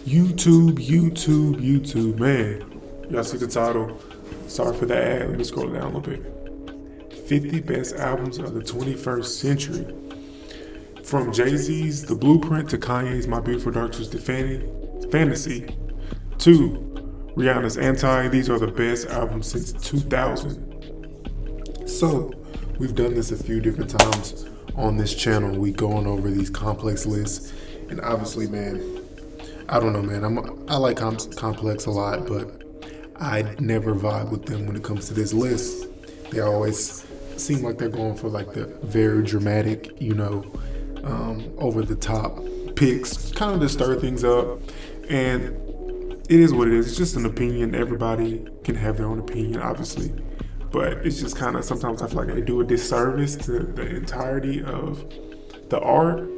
YouTube, man. Y'all see the title? Sorry for the ad. Let me scroll down a little bit. 50 best albums of the 21st century. From Jay-Z's The Blueprint to Kanye's My Beautiful Dark Twisted Fantasy to Rihanna's Anti. These are the best albums since 2000. So, we've done this a few different times on this channel. We going over these complex lists, and obviously, man, I don't know, man. I like complex a lot, but I never vibe with them when it comes to this list. They always seem like they're going for like the very dramatic, over the top picks, kind of to stir things up. And it is what it is. It's just an opinion. Everybody can have their own opinion, obviously. But it's just kind of, sometimes I feel like they do a disservice to the entirety of the art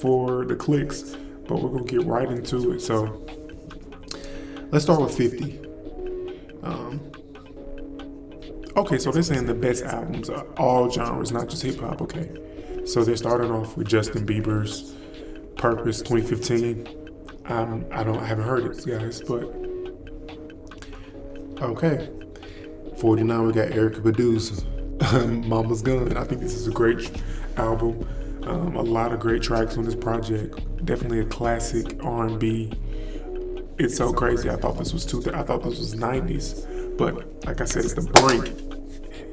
for the clicks. But we're going to get right into it. So let's start with 50. Okay, so they're saying the best albums are all genres, not just hip hop. Okay, so they're starting off with Justin Bieber's Purpose 2015. I haven't heard it, guys, but okay. 49, we got Erykah Badu's Mama's Gun. I think this is a great album. A lot of great tracks on this project. Definitely a classic R&B. It's so crazy. I thought this was 90s, but like I said, it's the brink.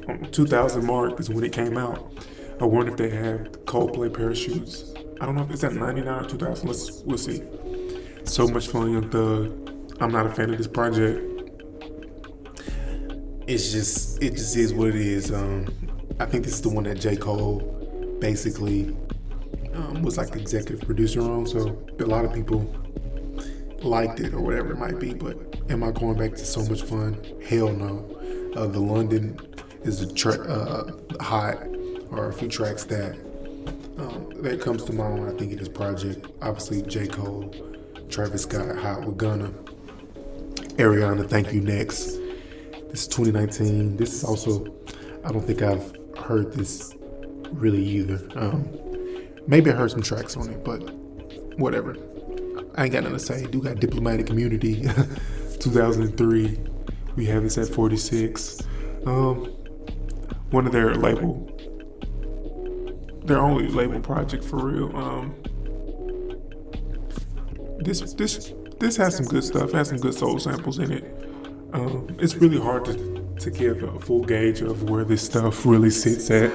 On the 2000 mark is when it came out. I wonder if they have Coldplay Parachutes. I don't know if it's at 99 or 2000. We'll see. So much fun, Young Thug. I'm not a fan of this project. It just is what it is. I think this is the one that J. Cole basically was like the executive producer on. So a lot of people liked it or whatever it might be. But am I going back to So Much Fun? Hell no. The London is hot, or a few tracks that comes to mind when I think of this project. Obviously, J. Cole, Travis Scott, Hot with Gunna, Ariana, Thank You Next. This is 2019. This is also, I don't think I've heard this really either. Maybe I heard some tracks on it, but whatever. I ain't got nothing to say. Do got Diplomatic Immunity, 2003. We have this at 46. One of their only label project for real. This has some good stuff. Has some good soul samples in it. It's really hard to give a full gauge of where this stuff really sits at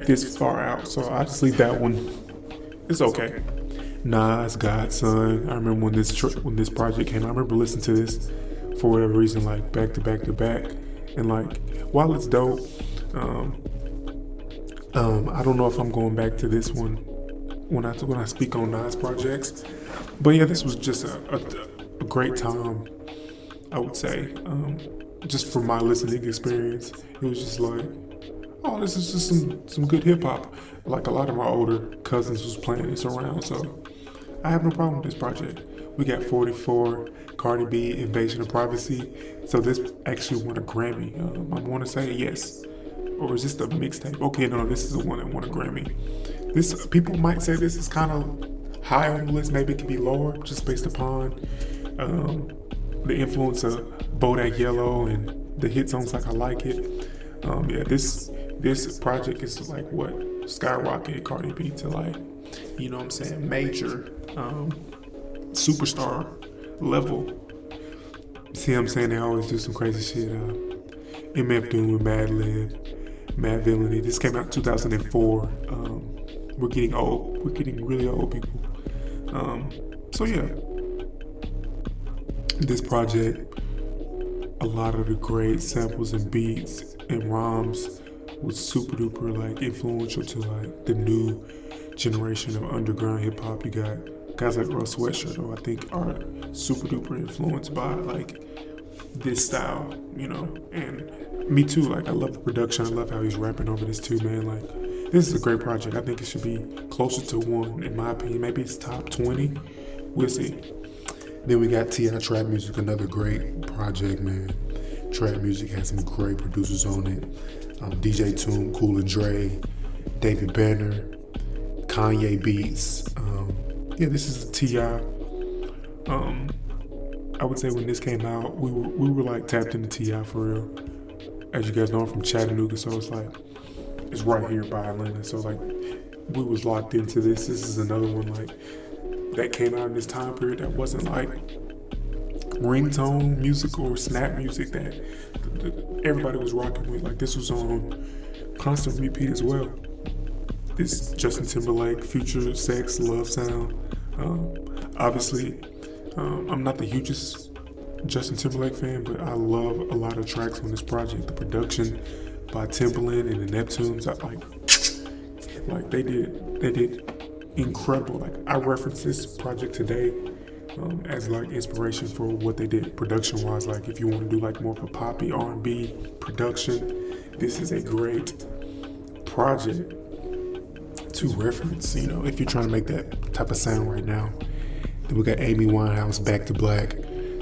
this far out. So I just leave that one. It's okay. Nas, Godson. I remember when this project came out. I remember listening to this for whatever reason, like back to back to back, and like while it's dope, I don't know if I'm going back to this one when I speak on Nas projects, but yeah, this was just a great time, I would say. Just from my listening experience, it was just like, oh, this is just some good hip hop. Like a lot of my older cousins was playing this around, so I have no problem with this project. We got 44, Cardi B, Invasion of Privacy. So this actually won a Grammy. I want to say yes. Or is this the mixtape? Okay, no, this is the one that won a Grammy. This, people might say this is kind of high on the list. Maybe it could be lower, just based upon the influence of Bodak Yellow and the hit songs like I Like It. Yeah, this project is like what skyrocketed Cardi B to, like, you know what I'm saying, major superstar level. See what I'm saying? They always do some crazy shit. MF Doom with Mad Lib, Mad Villainy. This came out in 2004. We're getting old. We're getting really old, people. So yeah, this project, a lot of the great samples and beats and rhymes was super duper like influential to like the new generation of underground hip hop. You got guys like Russ Sweatshirt, who I think are super duper influenced by like this style, and me too. Like, I love the production. I love how he's rapping over this too, man. Like, this is a great project. I think it should be closer to one, in my opinion. Maybe it's top 20. We'll see. Then we got T.I. Trap Music, another great project, man. Trap Music has some great producers on it. DJ Toom, Cool and Dre, David Banner, Kanye Beats. Yeah, this is a T.I. I would say when this came out, we were like tapped into Ti for real. As you guys know, I'm from Chattanooga, so it's right here by Atlanta. So like we was locked into this. This is another one like that came out in this time period that wasn't like ringtone music or snap music that everybody was rocking with. Like this was on constant repeat as well. This Justin Timberlake, Future, Sex, Love Sound. Obviously, I'm not the hugest Justin Timberlake fan, but I love a lot of tracks on this project. The production by Timbaland and the Neptunes, like they did incredible. Like I reference this project today as like inspiration for what they did production wise. Like if you want to do like more of a poppy R&B production, this is a great project to reference. You know, if you're trying to make that type of sound right now. Then we got Amy Winehouse, Back to Black,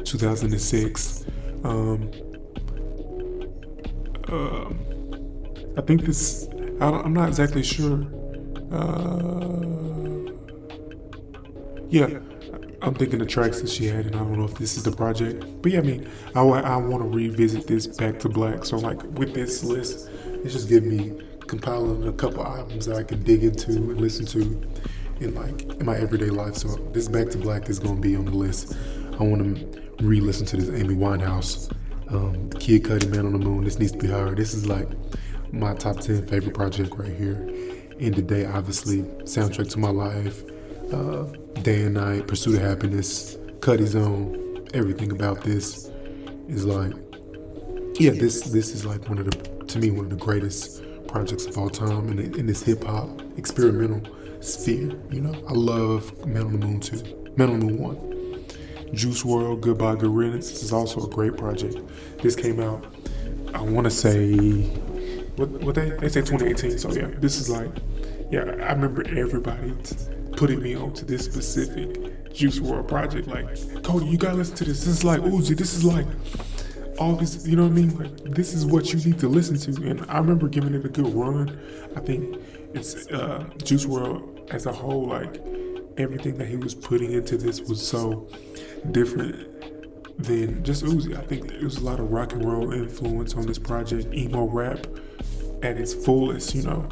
2006. I think this. I'm not exactly sure. Yeah, I'm thinking the tracks that she had, and I don't know if this is the project. But yeah, I mean, I want to revisit this Back to Black. So like with this list, it's just giving me compiling a couple albums that I can dig into and listen to in my everyday life. So this Back to Black is gonna be on the list. I want to re-listen to this Amy Winehouse, Kid Cudi, Man on the Moon. This needs to be heard. This is like my top 10 favorite project right here. End of Day, obviously, soundtrack to my life. Day and Night, Pursuit of Happiness, Cudi's Own. Everything about this is like, yeah, this is like one of the greatest projects of all time in this hip hop experimental sphere. You know, I love Man on the Moon 2, Man on the Moon 1. Juice WRLD, Goodbye Good Riddance. This is also a great project. This came out, I want to say, what they say 2018. So yeah, this is like, yeah, I remember everybody putting me onto this specific Juice WRLD project. Like, Cody, you gotta listen to this. This is like Uzi. This is like all this, you know what I mean? Like, this is what you need to listen to. And I remember giving it a good run. I think it's Juice WRLD as a whole, like everything that he was putting into this was so different than just Uzi. I think there was a lot of rock and roll influence on this project, emo rap at its fullest, you know.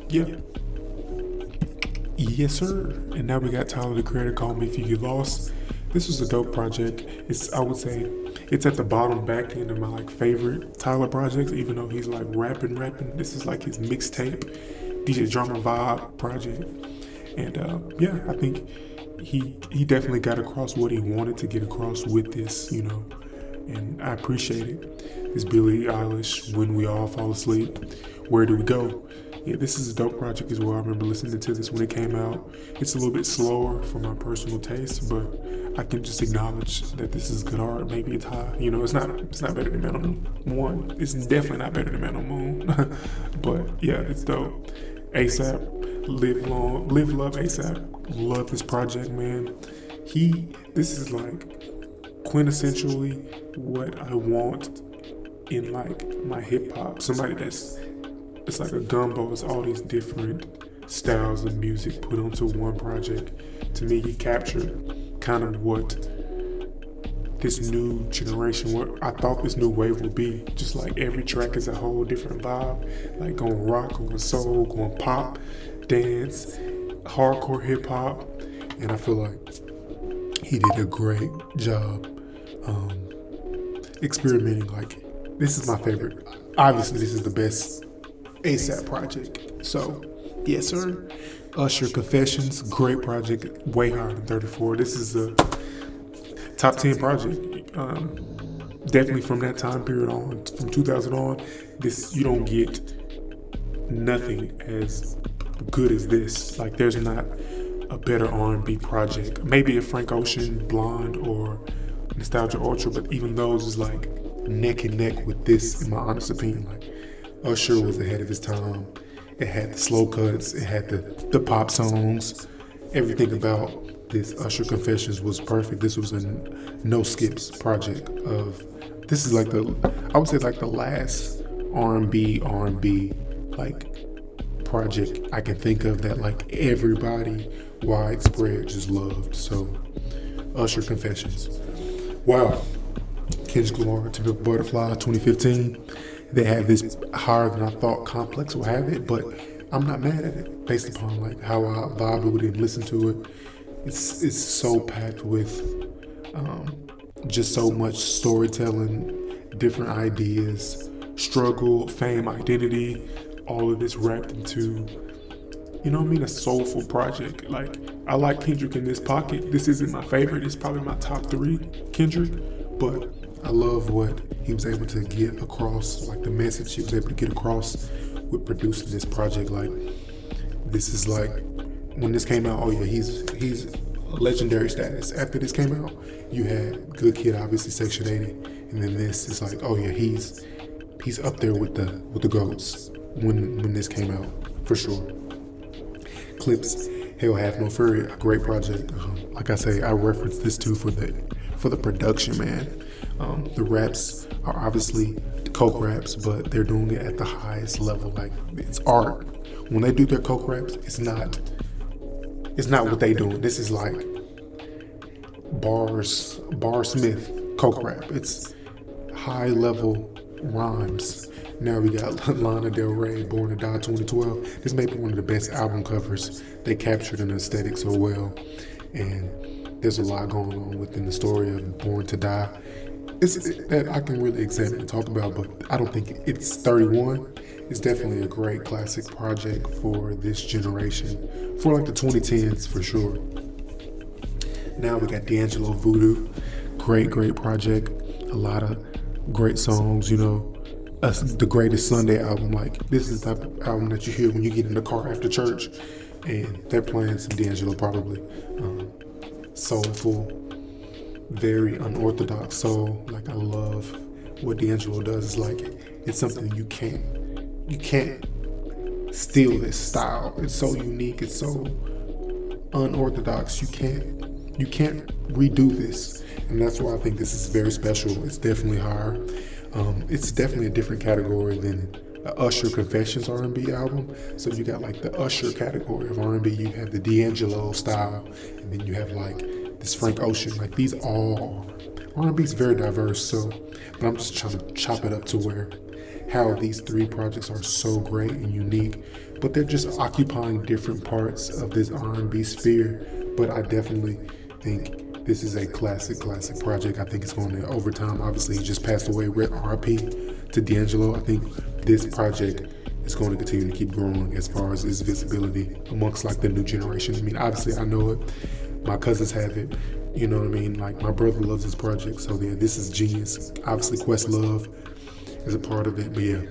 Yeah. Yes, sir. And now we got Tyler the Creator, Call Me If You Get Lost. This was a dope project. I would say it's at the bottom back end of my like favorite Tyler projects, even though he's like rapping. This is like his mixtape, DJ Drama Vibe project. And yeah, I think he definitely got across what he wanted to get across with this, you know, and I appreciate it. This Billie Eilish, When We All Fall Asleep, Where Do We Go? Yeah, this is a dope project as well. I remember listening to this when it came out. It's a little bit slower for my personal taste, but I can just acknowledge that this is good art. Maybe it's high. You know, it's not better than Man on the Moon 1. It's definitely not better than Man on the Moon. But yeah, it's dope. ASAP, Live Love ASAP. Love this project, man. This is like quintessentially what I want in like my hip hop. Somebody it's like a gumbo. It's all these different styles of music put onto one project. To me, he captured kind of what this new generation, what I thought this new wave would be. Just like every track is a whole different vibe. Like going rock, going soul, going pop, dance, hardcore hip hop. And I feel like he did a great job experimenting. Like, this is my favorite. Obviously, this is the best ASAP project. So, yes, sir. Usher, Confessions, great project, way higher than 34. This is a top 10 project. Definitely from that time period on, from 2000 on, this, you don't get nothing as good as this. Like, there's not a better R&B project. Maybe a Frank Ocean, Blonde, or Nostalgia Ultra, but even those is like neck and neck with this, in my honest opinion. Like, Usher was ahead of his time. It had the slow cuts, it had the pop songs. Everything about this Usher Confessions was perfect. This was a no skips project this is like I would say like the last R&B like project I can think of that like everybody widespread just loved. So Usher Confessions. Wow. Kendrick Lamar, Typical Butterfly, 2015. They have this higher than I thought complex will have it, but I'm not mad at it based upon like how I vibe with it and listen to it. It's so packed with just so much storytelling, different ideas, struggle, fame, identity, all of this wrapped into, you know what I mean, a soulful project. Like, I like Kendrick in this pocket. This isn't my favorite. It's probably my top 3 Kendrick, but I love what he was able to get across, like the message he was able to get across with producing this project. Like, this is like, when this came out, oh yeah, he's legendary status. After this came out, you had Good Kid, obviously Section 80, and then this is like, oh yeah, he's up there with the GOATs when this came out, for sure. Clips, Hell Have No Fury, a great project. Like I say, I referenced this too for the production, man. The raps are obviously coke raps, but they're doing it at the highest level. Like, it's art. When they do their coke raps, it's not what they doing. This is like Smith coke rap. It's high level rhymes. Now we got Lana Del Rey, Born to Die 2012. This may be one of the best album covers. They captured an aesthetic so well, and there's a lot going on within the story of Born to Die. It's that I can really examine and talk about, but I don't think it's 31. It's definitely a great classic project for this generation, for like the 2010s for sure. Now we got D'Angelo Voodoo, great project, a lot of great songs, you know. The Greatest Sunday album, like, this is the type of album that you hear when you get in the car after church and they're playing some D'Angelo, probably. Soulful, very unorthodox soul. Like, I love what D'Angelo does. It's like, it's something you can't steal this style. It's so unique, it's so unorthodox. You can't redo this, and that's why I think this is very special. It's definitely higher. It's definitely a different category than the Usher Confessions R&B album. So you got like the Usher category of R&B. You have the D'Angelo style, and then you have like this Frank Ocean. Like, these all R&B is very diverse. So, but I'm just trying to chop it up to where how these 3 projects are so great and unique, but they're just occupying different parts of this R&B sphere. But I definitely think this is a classic project. I think it's going to, over time, obviously he just passed away, RIP to D'Angelo. I think this project is going to continue to keep growing as far as its visibility amongst like the new generation. I mean, obviously I know it, my cousins have it, you know what I mean? Like, my brother loves this project, so yeah, this is genius. Obviously Questlove is a part of it, but yeah,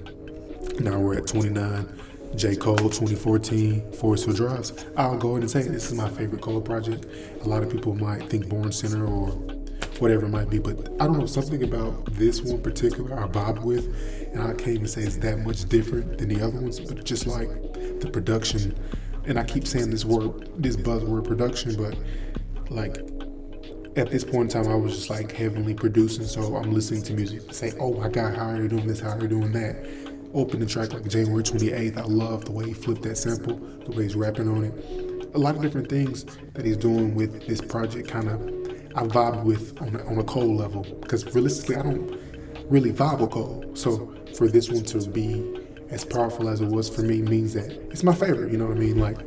now we're at 29. J. Cole, 2014, Forest Hill Drives. I'll go ahead and say this is my favorite Cole project. A lot of people might think Born Center or whatever it might be, but I don't know, something about this one in particular I vibe with, and I can't even say it's that much different than the other ones, but just like the production, and I keep saying this buzzword production, but like, at this point in time, I was just like heavily producing, so I'm listening to music and say, oh my God, how are you doing this? How are you doing that? Open the track like January 28th. I love the way he flipped that sample, the way he's rapping on it. A lot of different things that he's doing with this project kind of I vibe with on a Cole level, because realistically I don't really vibe with Cole. So for this one to be as powerful as it was for me means that it's my favorite, you know what I mean? Like,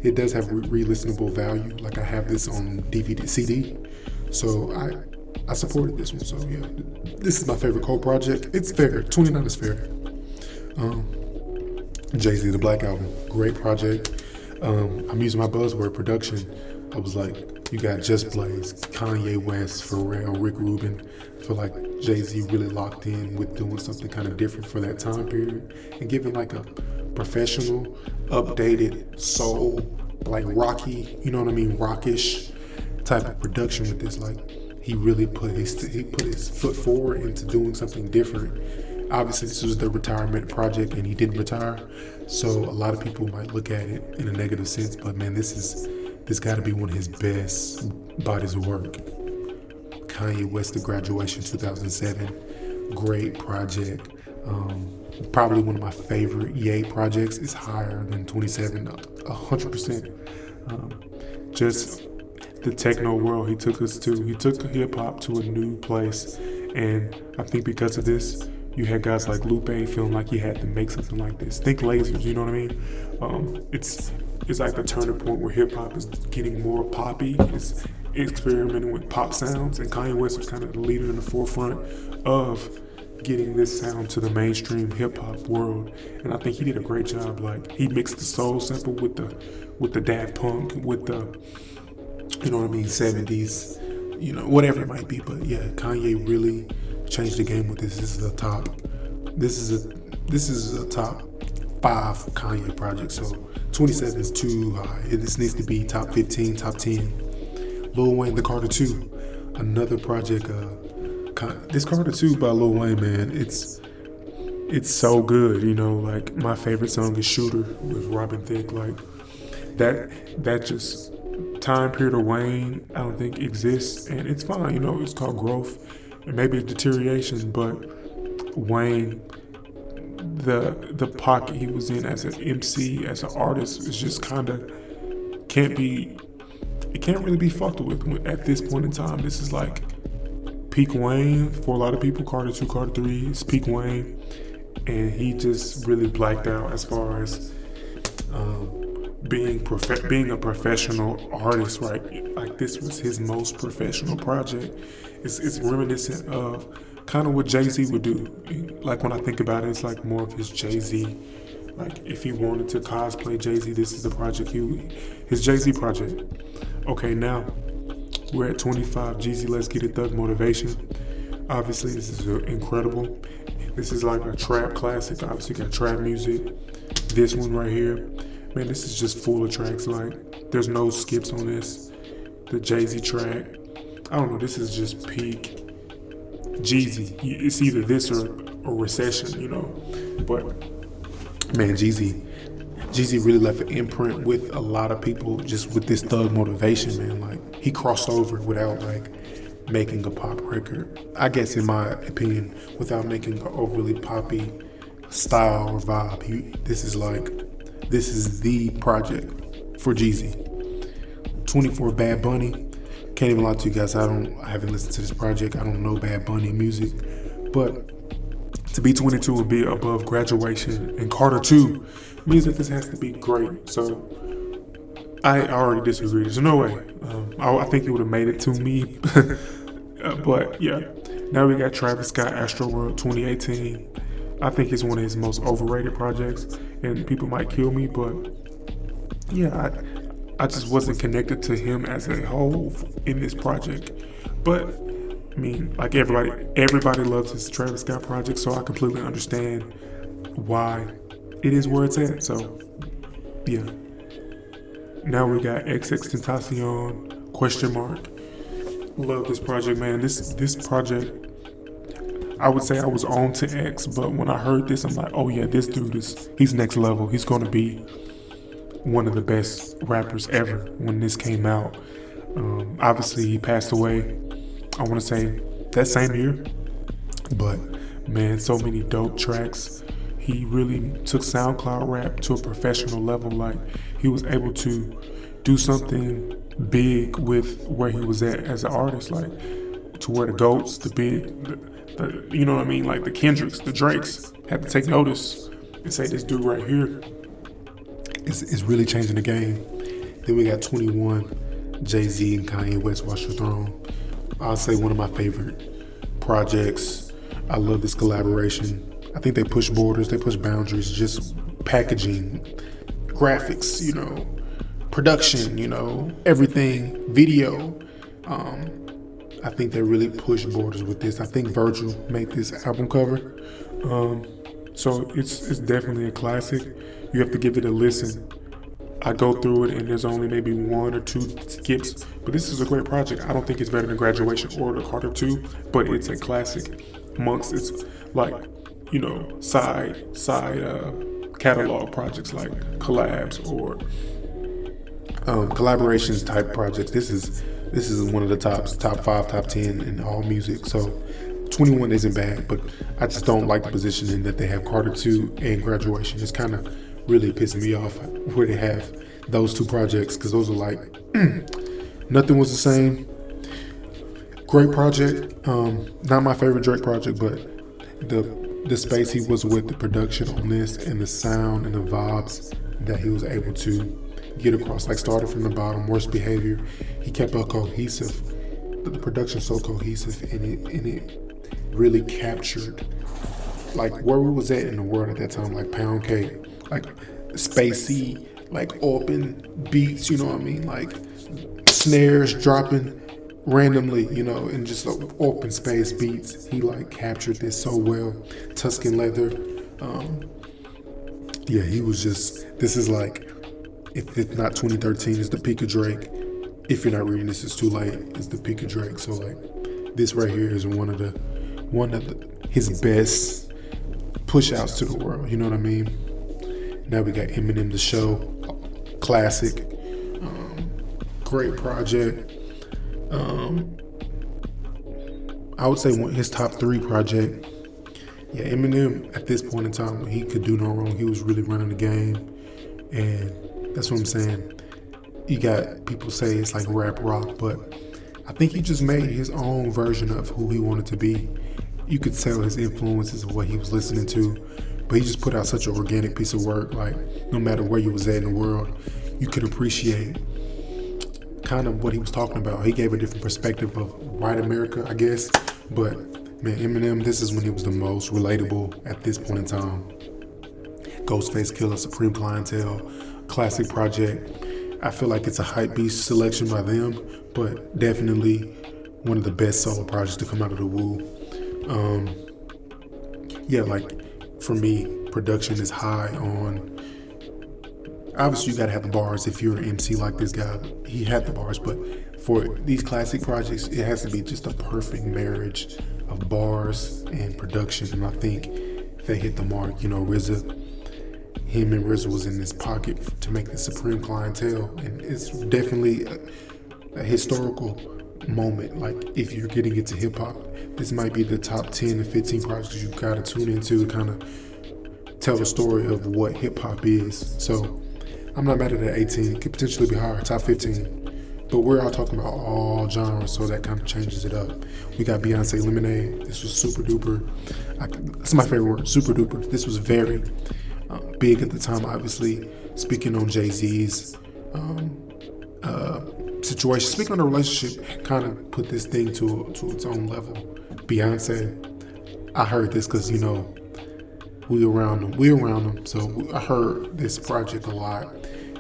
it does have re-listenable value. Like, I have this on DVD, CD, so I supported this one. So yeah, this is my favorite Cole project. It's fair. 29 is fair. Jay-Z, the Black Album, great project. I'm using my buzzword production. I was like, you got Just Blaze, Kanye West, Pharrell, Rick Rubin. I feel like Jay-Z really locked in with doing something kind of different for that time period and giving like a professional, updated, soul, like rocky, you know what I mean, rockish type of production with this. Like, he really put his foot forward into doing something different. Obviously, this was the retirement project, and he didn't retire, so a lot of people might look at it in a negative sense. But man, this got to be one of his best bodies of work. Kanye West, The Graduation, 2007, great project. Probably one of my favorite Ye projects. Is higher than 27, 100%. Just the techno world he took us to. He took hip hop to a new place, and I think because of this, you had guys like Lupe feeling like he had to make something like this. Think lasers, you know what I mean? It's like the turning point where hip hop is getting more poppy. It's experimenting with pop sounds, and Kanye West was kind of the leader in the forefront of getting this sound to the mainstream hip hop world. And I think he did a great job. Like, he mixed the soul sample with the Daft Punk, with the, you know what I mean, 70s, you know, whatever it might be. But yeah, Kanye really changed the game with this. This is a top 5 Kanye project. So 27 is too high. This needs to be top 15, top 10. Lil Wayne, The Carter 2, another project. This Carter 2 by Lil Wayne, man, it's so good. You know, like, my favorite song is Shooter with Robin Thicke. Like, that just time period of Wayne, I don't think exists, and it's fine. You know, it's called growth and maybe deterioration, but Wayne, the pocket he was in as an MC, as an artist, is just kind of can't really be fucked with at this point in time. This is like peak Wayne for a lot of people. Carter 2, Carter 3 is peak Wayne, and he just really blacked out as far as being a professional artist, right? Like, this was his most professional project. It's reminiscent of kind of what Jay-Z would do. Like, when I think about it, it's like more of his Jay-Z. Like, if he wanted to cosplay Jay-Z, this is the project his Jay-Z project. Okay, now we're at 25. Jeezy, Let's Get It, Thug Motivation. Obviously, this is incredible. This is like a trap classic. Obviously, got trap music. This one right here, man, this is just full of tracks. Like, there's no skips on this. The Jay-Z track, I don't know, this is just peak Jeezy. It's either this or a recession, you know. But man, Jeezy really left an imprint with a lot of people just with this Thug Motivation, man. Like, he crossed over without like making a pop record, I guess, in my opinion, without making an overly poppy style or vibe. This is the project for Jeezy. 24, Bad Bunny. Can't even lie to you guys, I haven't listened to this project. I don't know Bad Bunny music, but to be 22 and be above Graduation and Carter 2 means that this has to be great. So I already disagree. There's no way. I think it would have made it to me. But yeah, now we got Travis Scott, Astroworld 2018. I think it's one of his most overrated projects, and people might kill me, but yeah, I just wasn't connected to him as a whole in this project. But I mean, like, everybody loves his Travis Scott project, so I completely understand why it is where it's at. So yeah. Now we got XXXTentacion, question mark. Love this project, man. This project, I would say I was on to X, but when I heard this, I'm like, oh yeah, this dude he's next level. He's gonna be one of the best rappers ever when this came out. Obviously, he passed away, I want to say, that same year. But man, so many dope tracks. He really took SoundCloud rap to a professional level. Like, he was able to do something big with where he was at as an artist, like to where the GOATs, the you know what I mean, like the Kendricks, the Drakes had to take notice and say, this dude right here is really changing the game. Then we got 21, Jay-Z and Kanye West, Watch Your Throne. I'll say one of my favorite projects. I love this collaboration. I think they push borders, they push boundaries, just packaging, graphics, you know, production, you know, everything, video. I think they really push borders with this. I think Virgil made this album cover. So it's definitely a classic. You have to give it a listen. I go through it and there's only maybe 1 or 2 skips, but this is a great project. I don't think it's better than Graduation or the Carter 2, but it's a classic amongst its, like, you know, side catalog projects like collabs or collaborations type projects. This is one of the top 5, top 10 in all music. So 21 isn't bad, but I just don't like the positioning that they have Carter 2 and Graduation. It's kind of really pissing me off where they have those 2 projects, because those are like Nothing Was the Same. Great project. Not my favorite Drake project, but the space he was with, the production on this, and the sound and the vibes that he was able to get across. Like started from the bottom, Worst Behavior. He kept a cohesive. The production so cohesive, and it really captured like where we was at in the world at that time, like pound cake, like spacey, like open beats. You know what I mean? Like snares dropping randomly, and just like open space beats. He like captured this so well. Tuscan Leather. Yeah, he was just. This is like, if it's not 2013, it's the peak of Drake. If you're not reading this, it's too late. It's the peak of Drake. So like, this right here is one of his best push outs to the world. You know what I mean? Now we got Eminem, The Show, classic, great project. I would say his top 3 project. Yeah, Eminem at this point in time, he could do no wrong. He was really running the game, and that's what I'm saying. You got people say it's like rap rock, but I think he just made his own version of who he wanted to be. You could tell his influences of what he was listening to, but he just put out such an organic piece of work. Like no matter where you was at in the world, you could appreciate kind of what he was talking about. He gave a different perspective of white America, I guess. But man, Eminem, this is when he was the most relatable at this point in time. Ghostface Killer, Supreme Clientele, classic project. I feel like it's a hype beast selection by them, but definitely one of the best solo projects to come out of the Wu. Yeah, like for me, production is high on. Obviously, you gotta have the bars if you're an MC like this guy. He had the bars, but for these classic projects, it has to be just a perfect marriage of bars and production. And I think they hit the mark. Him and RZA was in this pocket to make the Supreme Clientele, and it's definitely a historical moment. Like if you're getting into hip hop, this might be the top 10 to 15 projects you gotta tune into to kind of tell the story of what hip hop is. So I'm not mad at that 18. It could potentially be higher, top 15. But we're all talking about all genres, so that kind of changes it up. We got Beyonce Lemonade. This was super duper. That's my favorite word, super duper. This was very big at the time, obviously. Speaking on Jay-Z's situation, speaking on the relationship, kind of put this thing to its own level. Beyonce, I heard this because, we around them. So I heard this project a lot.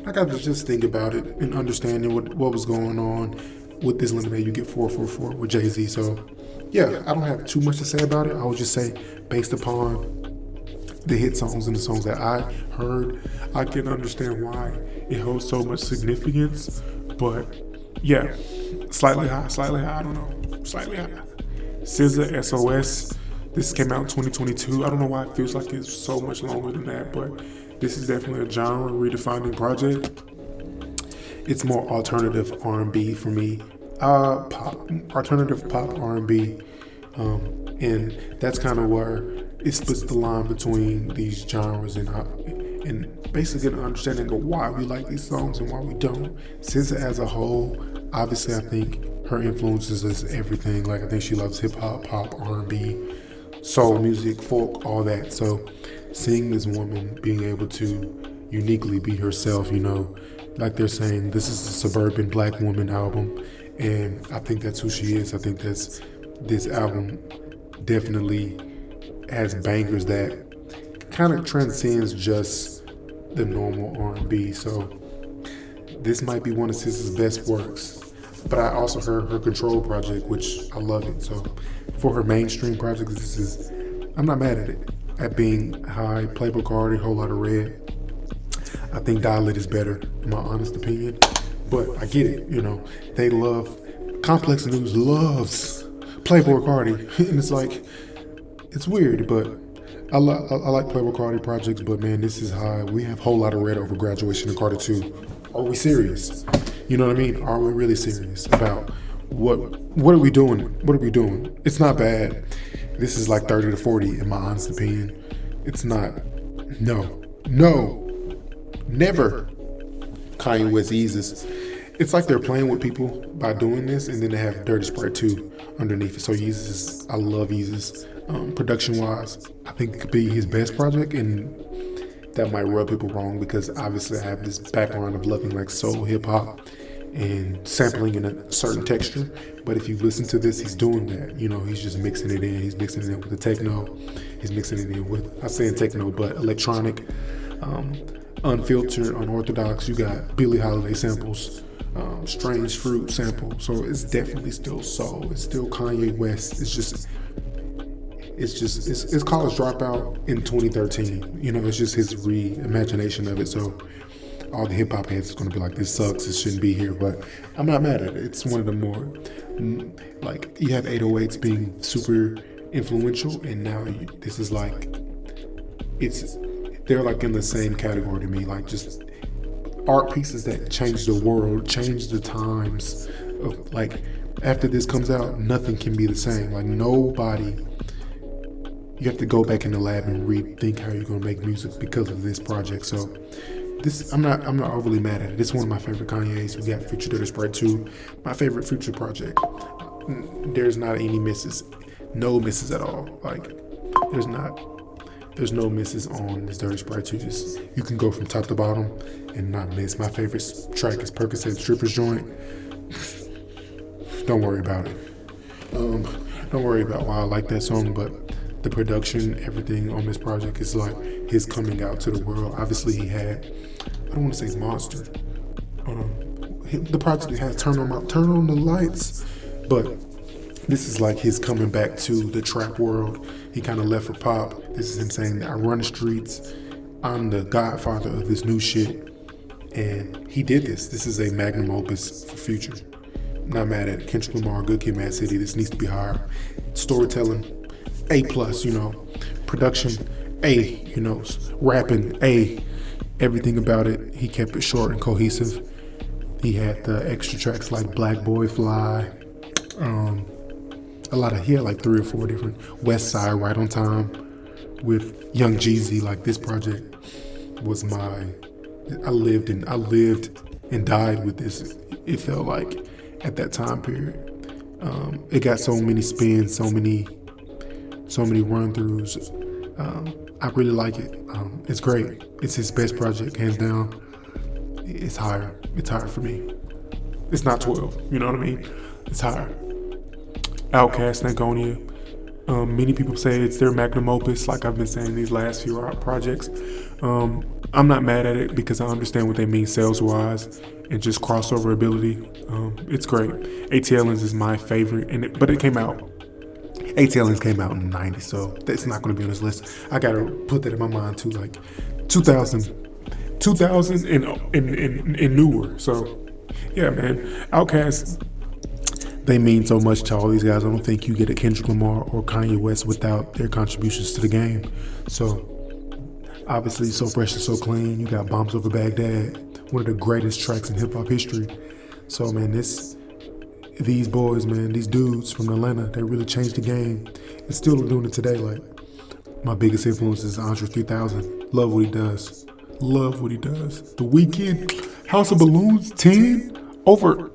I got to just think about it and understanding what was going on with this Lemonade. You get 444 with Jay-Z. So yeah, I don't have too much to say about it. I would just say based upon the hit songs and the songs that I heard, I can understand why it holds so much significance. But yeah, slightly high, I don't know, slightly high. SZA, SOS. This came out in 2022. I don't know why it feels like it's so much longer than that, but this is definitely a genre redefining project. It's more alternative R&B for me, alternative pop R&B, and that's kind of where it splits the line between these genres and basically an understanding of why we like these songs and why we don't. SZA as a whole, obviously, I think her influences is everything. Like I think she loves hip hop, pop, R&B. Soul music, folk, all that. So seeing this woman being able to uniquely be herself, like they're saying, this is a suburban black woman album, and I think that's who she is. I think this album definitely has bangers that kind of transcends just the normal R&B. So this might be one of SZA's best works. But I also heard her Control project, which I love it. So for her mainstream projects, I'm not mad at it. At being high, Playboy Cardi, Whole Lotta Red. I think Dial It is better, in my honest opinion. But I get it, they love, Complex News loves Playboy Cardi. And it's like, it's weird, but I like Playboy Cardi projects, but man, this is high. We have Whole Lotta Red over Graduation and Carter 2. Are we serious? You know what I mean? Are we really serious about what are we doing? What are we doing? It's not bad. This is like 30 to 40 in my honest opinion. It's not. No. Never. Kanye West eases. It's like they're playing with people by doing this, and then they have Dirty Sprite 2 underneath it. So Yeezus, I love Yeezus. Production wise, I think it could be his best project, and that might rub people wrong because obviously I have this background of loving like soul, hip hop, and sampling in a certain texture. But if you listen to this, he's doing that. You know, he's just mixing it in. He's mixing it in with the techno. He's mixing it in with, I'm saying techno, but electronic, unfiltered, unorthodox. You got Billie Holiday samples, Strange Fruit sample. So it's definitely still soul. It's still Kanye West. It's College Dropout in 2013. You know, it's just his reimagination of it. So all the hip hop heads are gonna be like, this sucks, it shouldn't be here. But I'm not mad at it. It's one of the more like, you have 808s being super influential, and now this is like, they're like in the same category to me, like just art pieces that change the world, change the times. Of like, after this comes out, nothing can be the same. Like nobody. You have to go back in the lab and rethink how you're gonna make music because of this project. So this, I'm not overly mad at it. This is one of my favorite Kanye's. We got Future Dirty Sprite 2, my favorite Future project. There's not any misses, no misses at all. Like there's no misses on this Dirty Sprite 2. Just, you can go from top to bottom and not miss. My favorite track is Percocet Strippers Joint. Don't worry about it. Don't worry about why I like that song, but the production, everything on this project is like his coming out to the world. Obviously, he had, I don't want to say Monster. The project has Turn on the Lights, but this is like his coming back to the trap world. He kind of left for pop. This is him saying that I run the streets. I'm the godfather of this new shit, and he did this. This is a magnum opus for Future. Not mad at it. Kendrick Lamar, Good Kid, Mad City. This needs to be higher. Storytelling, A+, you know, production, A, you know, rapping, A, everything about it. He kept it short and cohesive. He had the extra tracks like Black Boy Fly, he had like 3 or 4 different, West Side, Right on Time, with Young Jeezy. Like this project was I lived and died with this. It felt like at that time period. It got so many spins, so many run-throughs. I really like it. It's great. It's his best project, hands down. It's higher. It's higher for me. It's not 12. You know what I mean? It's higher. Outkast, Stankonia. Many people say it's their magnum opus, like I've been saying these last few projects. I'm not mad at it because I understand what they mean sales-wise and just crossover ability. It's great. ATLiens is my favorite, but it came out. ATLiens came out in the 90s, so that's not going to be on this list. I got to put that in my mind too, like 2000 and newer. So yeah, man, Outkast, they mean so much to all these guys. I don't think you get a Kendrick Lamar or Kanye West without their contributions to the game. So obviously, So Fresh and So Clean. You got Bombs Over Baghdad, one of the greatest tracks in hip hop history. So man, these boys, man, these dudes from Atlanta, they really changed the game and still doing it today. Like, my biggest influence is Andre 3000. Love what he does. Love what he does. The Weeknd, House of Balloons, 10 over.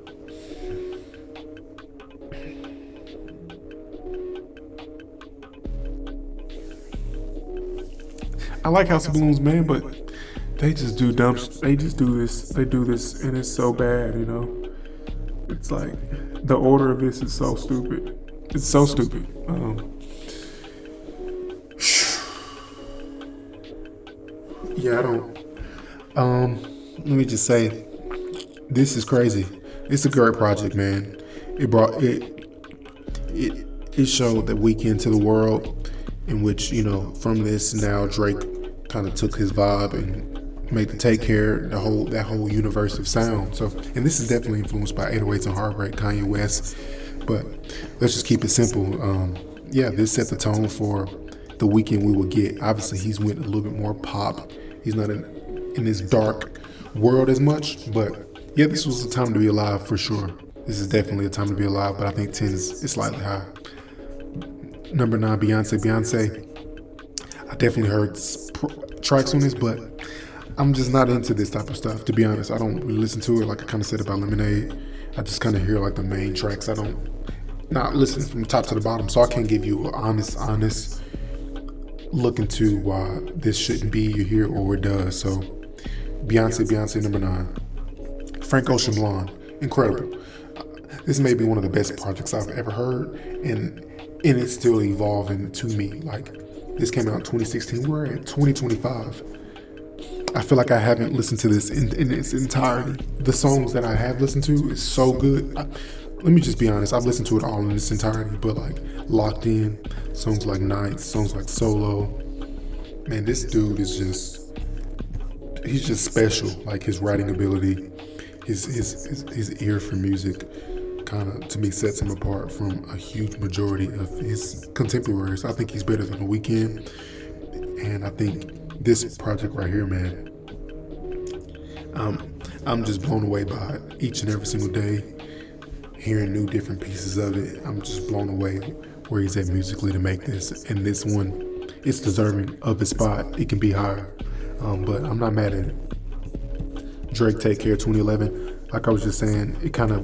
I like House of Balloons, man, but they just do dumb. They just do this. They do this, and it's so bad, you know. It's like the order of this is so stupid. It's so stupid. Yeah, I don't. Let me just say, this is crazy. It's a great project, man. It showed the Weeknd to the world, in which, you know, from this now Drake kind of took his vibe and made the Take Care, that whole universe of sound. So, and this is definitely influenced by 808s and Heartbreak, Kanye West. But let's just keep it simple. Yeah, this set the tone for the Weeknd we will get. Obviously, he's went a little bit more pop. He's not in this dark world as much. But yeah, this was a time to be alive for sure. This is definitely a time to be alive. But I think 10 is slightly high. Number 9, Beyonce. I definitely heard tracks on this, but I'm just not into this type of stuff, to be honest. I don't really listen to it. Like I kind of said about Lemonade, I just kind of hear like the main tracks. I don't not listen from the top to the bottom, so I can't give you an honest look into why this shouldn't be here or it does. So Beyonce number 9, Frank Ocean Blonde, incredible. This may be one of the best projects I've ever heard, and it's still evolving to me. Like this came out in 2016. We're at 2025. I feel like I haven't listened to this in its entirety. The songs that I have listened to is so good. Let me just be honest. I've listened to it all in its entirety, but like Locked In, songs like Nights, songs like Solo. Man, this dude is he's just special. Like his writing ability, his ear for music, kind of to me sets him apart from a huge majority of his contemporaries. I think he's better than The Weeknd, and I think this project right here, man, I'm just blown away by it each and every single day, hearing new different pieces of it. I'm just blown away where he's at musically to make this, and this one, it's deserving of its spot. It can be higher, but I'm not mad at it. Drake, Take Care, 2011. Like I was just saying, it kind of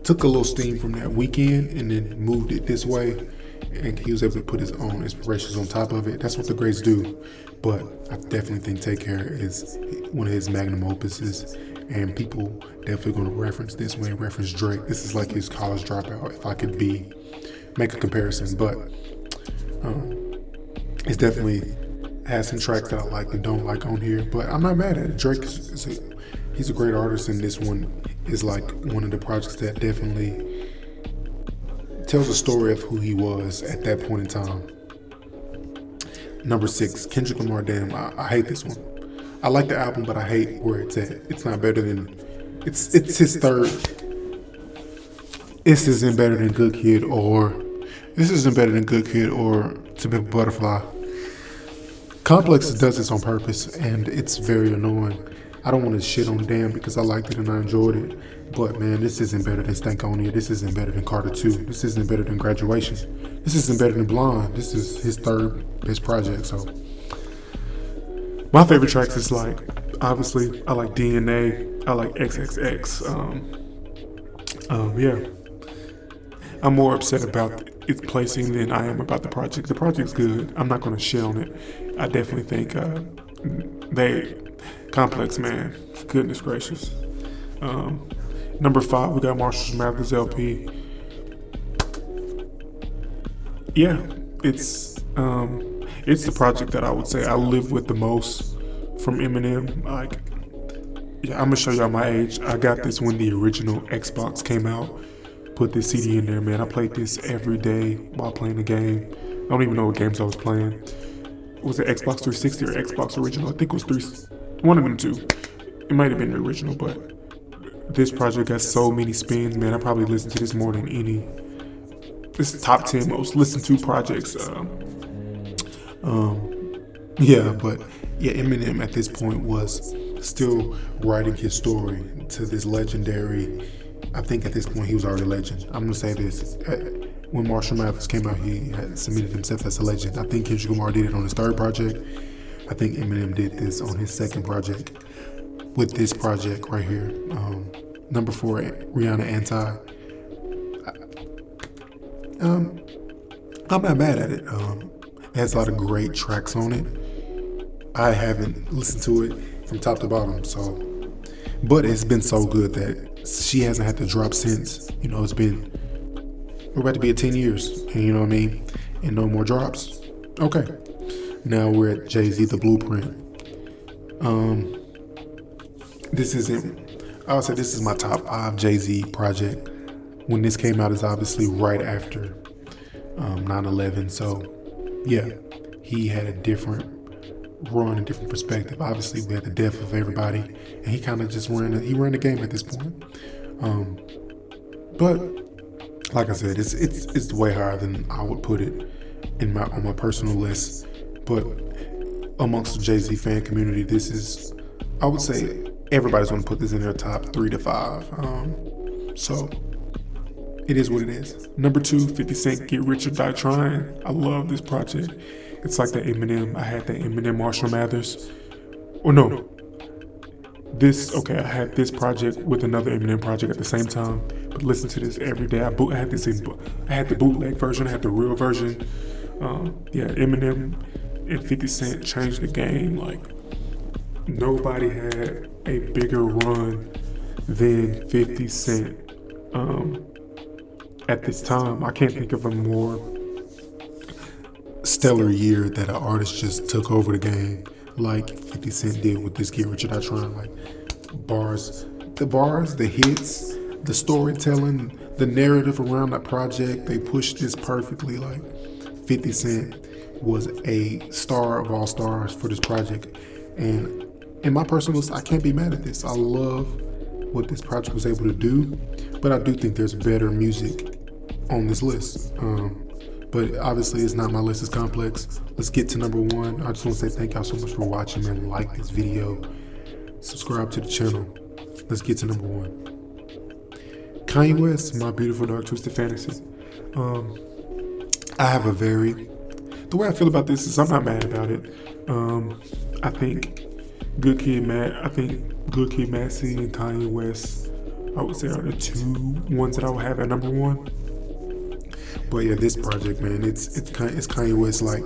took a little steam from that Weeknd and then moved it this way, and he was able to put his own inspirations on top of it. That's what the greats do. But I definitely think Take Care is one of his magnum opuses, and people definitely going to reference this when they reference Drake. This is like his College Dropout, if I could make a comparison. But it's definitely has some tracks that I like and don't like on here, but I'm not mad at it. Drake he's a great artist, and this one is like one of the projects that definitely tells a story of who he was at that point in time. Number 6, Kendrick Lamar, Damn. I hate this one. I like the album, but I hate where it's at. It's not better than, it's his third. This isn't better than Good Kid or To Be a Butterfly. Complex does this on purpose, and it's very annoying. I don't want to shit on Damn because I liked it and I enjoyed it, but man, this isn't better than Stankonia. This isn't better than Carter 2. This isn't better than Graduation. This isn't better than Blonde. This is his third best project. So my favorite tracks is like, obviously, I like DNA. I like XXX. Yeah. I'm more upset about its placing than I am about the project. The project's good. I'm not going to shit on it. I definitely think Complex, man. Goodness gracious. Number 5, we got Marshall Mathers LP. Yeah, it's the project that I would say I live with the most from Eminem. Like, yeah, I'm gonna show y'all my age. I got this when the original Xbox came out. Put this CD in there, man. I played this every day while playing the game. I don't even know what games I was playing. Was it Xbox 360 or Xbox original? I think it was one of them two. It might have been the original, but this project got so many spins, man. I probably listened to this more than any. This is top 10 most listened to projects. Eminem at this point was still writing his story to this legendary. I think at this point he was already a legend. I'm gonna say this: when Marshall Mathers came out, he had cemented himself as a legend. I think Kendrick Lamar did it on his third project. I think Eminem did this on his second project with this project right here. Number 4, Rihanna, Anti. I'm not mad at it. It has a lot of great tracks on it. I haven't listened to it from top to bottom, but it's been so good that she hasn't had to drop since. We're about to be at 10 years, and you know what I mean? And no more drops. Okay. Now we're at Jay-Z, The Blueprint. I'll say this is my top 5 Jay-Z project. When this came out is obviously right after 9/11. So yeah, he had a different run, a different perspective. Obviously we had the death of everybody, and he kind of just ran the game at this point. But like I said, it's way higher than I would put it on my personal list. But amongst the Jay-Z fan community, this is, I would say, everybody's going to put this in their top 3 to 5. So it is what it is. Number 2, 50 Cent, Get Rich or Die Trying. I love this project. it's like the Eminem. I had the Eminem Marshall Mathers. Or no, I had this project with another Eminem project at the same time. But listen to this every day. I had the bootleg version. I had the real version. Eminem and 50 Cent changed the game. Like, nobody had a bigger run than 50 Cent at this time. I can't think of a more stellar year that an artist just took over the game like 50 Cent did with this Get Rich or Die Trying. Like, the hits, the storytelling, the narrative around that project, they pushed this perfectly. Like, 50 Cent was a star of all stars for this project. And in my personal list, I can't be mad at this. I love what this project was able to do, but I do think there's better music on this list. But obviously it's not my list, it's complex. Let's get to number one. I just want to say thank y'all so much for watching, man. Like this video, subscribe to the channel. Let's get to number one. Kanye West, My Beautiful Dark Twisted Fantasy. The way I feel about this is I'm not mad about it. I think Good Kid, Mad-City, and Kanye West, I would say, are the two ones that I would have at number one. But yeah, this project, man, it's Kanye West, like,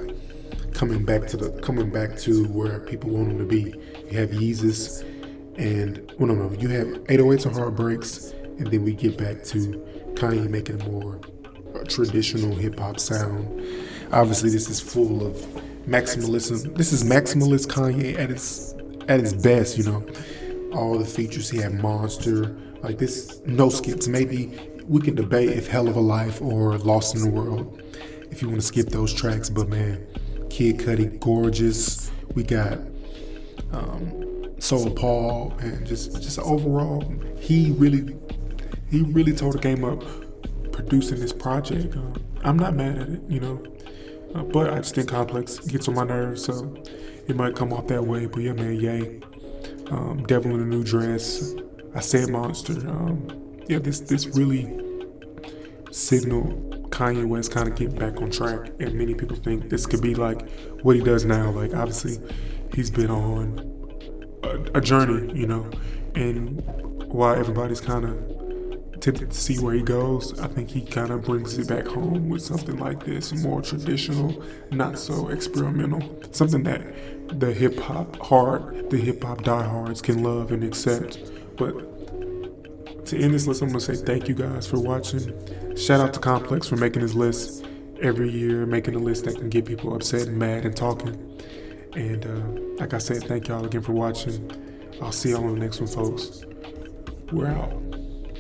coming back to where people want him to be. You have Yeezus, and you have 808s and Heartbreaks, and then we get back to Kanye making a more traditional hip hop sound. Obviously, this is full of maximalism. This is maximalist Kanye at its best, All the features, he had Monster, like this, no skips. Maybe we can debate if Hell of a Life or Lost in the World, if you want to skip those tracks, but man, Kid Cudi, gorgeous. We got Soul Paul, and just overall, he really tore the game up producing this project. I'm not mad at it, but I just think Complex gets on my nerves, so it might come off that way. But yeah, man, yay. Devil in a New Dress, I Said Monster. This really signaled Kanye West kind of getting back on track, and many people think this could be like what he does now. Like, obviously, he's been on a journey, and while everybody's kind of tempted to see where he goes, I think he kind of brings it back home with something like this, more traditional, not so experimental, something that the hip hop diehards can love and accept. But to end this list, I'm gonna say thank you guys for watching. Shout out to Complex for making this list every year, making a list that can get people upset and mad and talking. And like I said, thank y'all again for watching. I'll see y'all on the next one, folks. We're out.